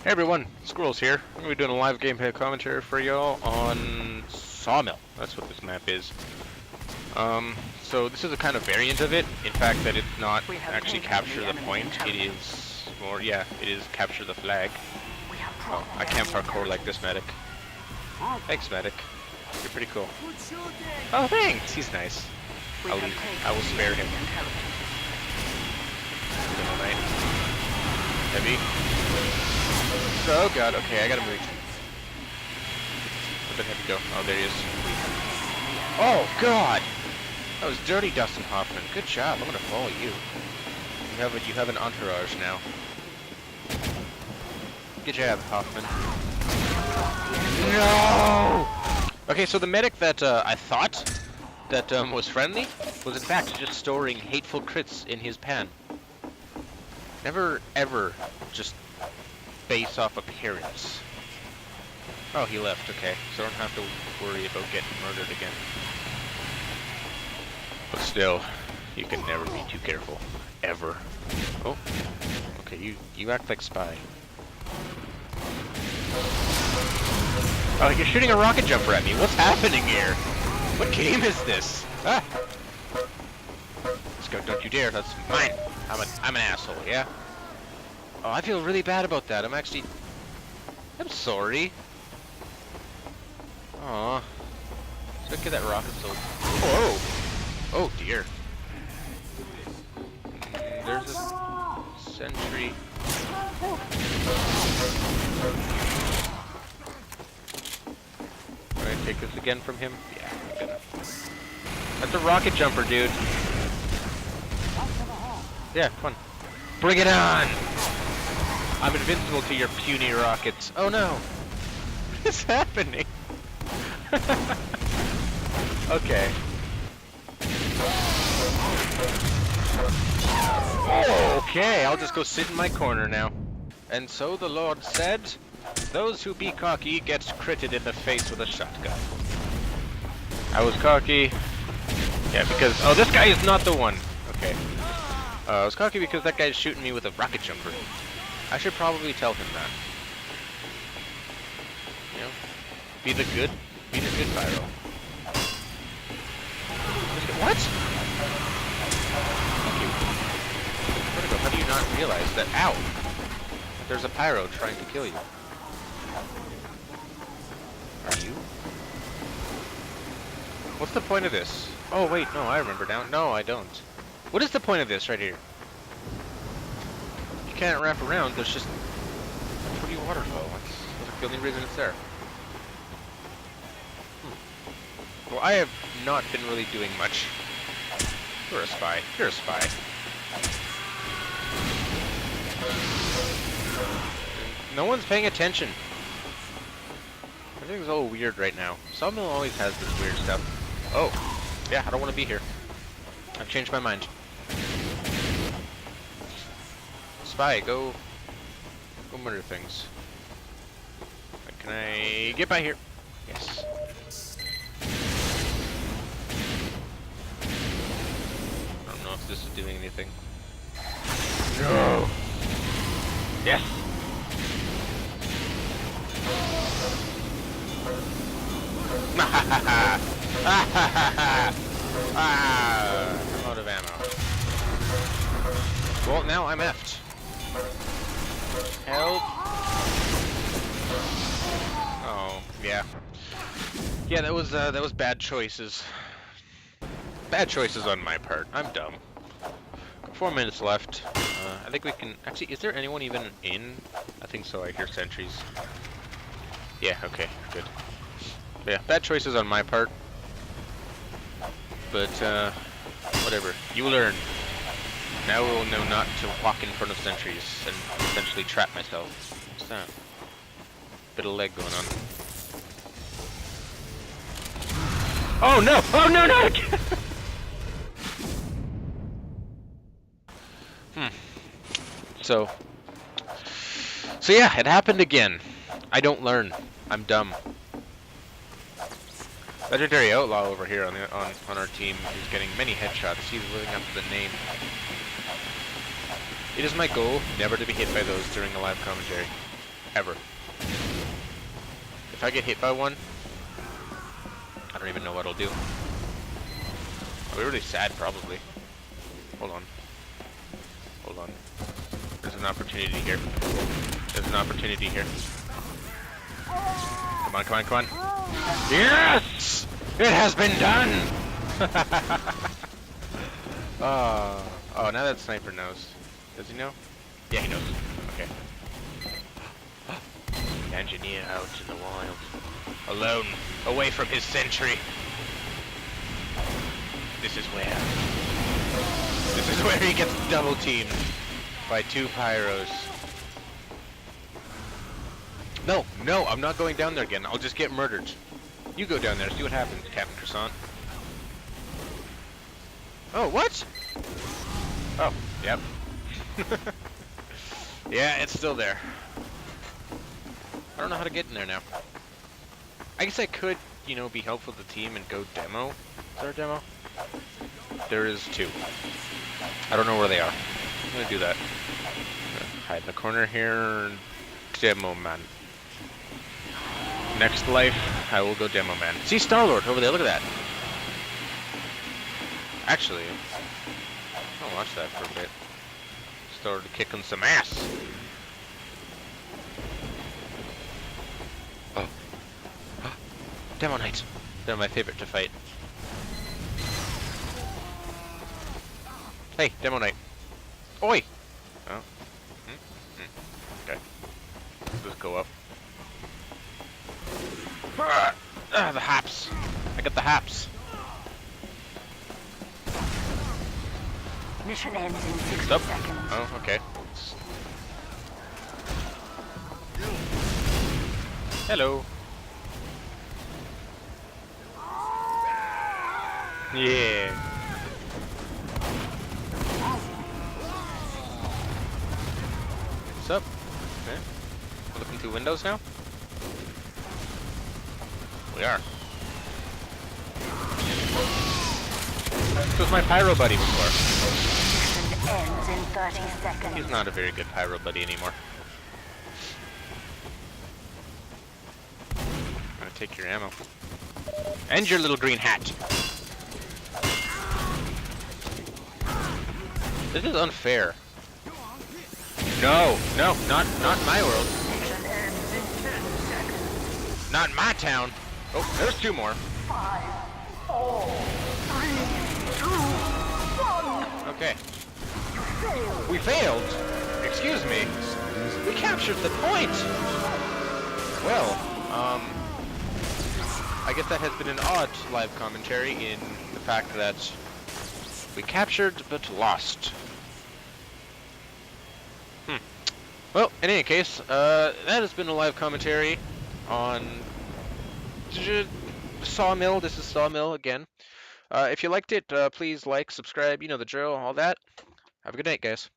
Hey everyone, Squirrels here. I'm going to be doing a live gameplay commentary for y'all on Sawmill. That's what this map is. So this is a kind of variant of it. In fact, that it's not actually capture the point. It is more, yeah, it is capture the flag. Oh, I can't parkour like this medic. Thanks, medic. You're pretty cool. Oh, thanks. He's nice. I will spare him. Good night. Heavy. Oh god, okay, I gotta move. Where the heck go? Oh, there he is. Oh god! That was dirty, Dustin Hoffman. Good job. I'm gonna follow you. You have an entourage now. Good job, Hoffman. No! Okay, so the medic that I thought that was friendly was in fact just storing hateful crits in his pan. Never ever just base off appearance. Oh, he left, okay. So I don't have to worry about getting murdered again. But still, you can never be too careful. Ever. Oh. Okay, you act like spy. Oh, you're shooting a rocket jumper at me. What's happening here? What game is this? Ah! Let's go, don't you dare, that's mine. I'm an asshole, yeah? Oh, I feel really bad about that. I'm sorry. Aw. Let's get that rocket so. Whoa! Oh dear. There's a sentry. Can I take this again from him? Yeah, I'm gonna. That's a rocket jumper, dude. Yeah, come on. Bring it on! I'm invincible to your puny rockets. Oh no! What is happening? Okay. Oh, okay, I'll just go sit in my corner now. And so the Lord said, those who be cocky get critted in the face with a shotgun. I was cocky. Yeah, because... Oh, this guy is not the one. Okay. I was cocky because that guy's shooting me with a rocket jumper. I should probably tell him that. You know, be the good pyro. What? Thank you. Vertigo, how do you not realize that? Ow! There's a pyro trying to kill you. Are you? What's the point of this? Oh wait, no, I remember now. No, I don't. What is the point of this right here? You can't wrap around, there's just a pretty waterfall. That's like the only reason it's there. Well, I have not been really doing much. You're a spy. You're a spy. No one's paying attention. Everything's all weird right now. Sawmill always has this weird stuff. Oh, yeah, I don't want to be here. I've changed my mind. Spy, go murder things. Can I get by here? Yes. I don't know if this is doing anything. No. Yes. I'm out of ammo. Well, now I'm effed. Help. Oh, yeah. Yeah, that was bad choices. Bad choices on my part. I'm dumb. 4 minutes left. I think we can... Actually, is there anyone even in? I think so. I hear sentries. Yeah, okay, good. Yeah, bad choices on my part. But, whatever. You learn. Now we'll know not to walk in front of sentries and essentially trap myself. What's that? Bit of leg going on. Oh no! Oh no, no! So yeah, it happened again. I don't learn. I'm dumb. Legendary Outlaw over here on our team is getting many headshots. He's living up to the name. It is my goal never to be hit by those during a live commentary. Ever. If I get hit by one, I don't even know what I'll do. I'll be really sad, probably. Hold on. Hold on. There's an opportunity here. There's an opportunity here. Come on, come on, come on. Yes! It has been done! Oh, now that sniper knows. Does he know? Yeah, he knows. Okay. Engineer out in the wild. Alone. Away from his sentry. This is where he gets double teamed by 2 pyros. No, no, I'm not going down there again. I'll just get murdered. You go down there, see what happens, Captain Croissant. Oh, what? Oh, yep. Yeah, it's still there. I don't know how to get in there now. I guess I could, you know, be helpful to the team and go demo. Is there a demo? There is 2. I don't know where they are. I'm gonna do that. Hide in the corner here. Demo man. Next life, I will go demo man. See Star-Lord over there, look at that. Actually, I'll watch that for a bit. Started kicking some ass. Oh. Demo Knights. They're my favorite to fight. Hey, Demo Knight. Oi! Oh. Okay. Let's go up. The haps. I got the haps. Mission ends in 60 Stop. seconds. Oh, okay. Hello. Yeah. What's up? Okay. We're looking through windows now? We are. This was my pyro buddy before. Mission ends in 30 seconds. He's not a very good pyro buddy anymore. I'm gonna take your ammo. And your little green hat. This is unfair. No, no, not my world. Mission ends in 10 seconds. Not in my town. Oh, there's 2 more. 5, 4, 3, 2, 1. Okay. Failed. We failed? Excuse me. We captured the point. Well, I guess that has been an odd live commentary in the fact that we captured but lost. Well, in any case, that has been a live commentary on Sawmill. This is Sawmill again. If you liked it, please like, subscribe, you know the drill, all that. Have a good night, guys.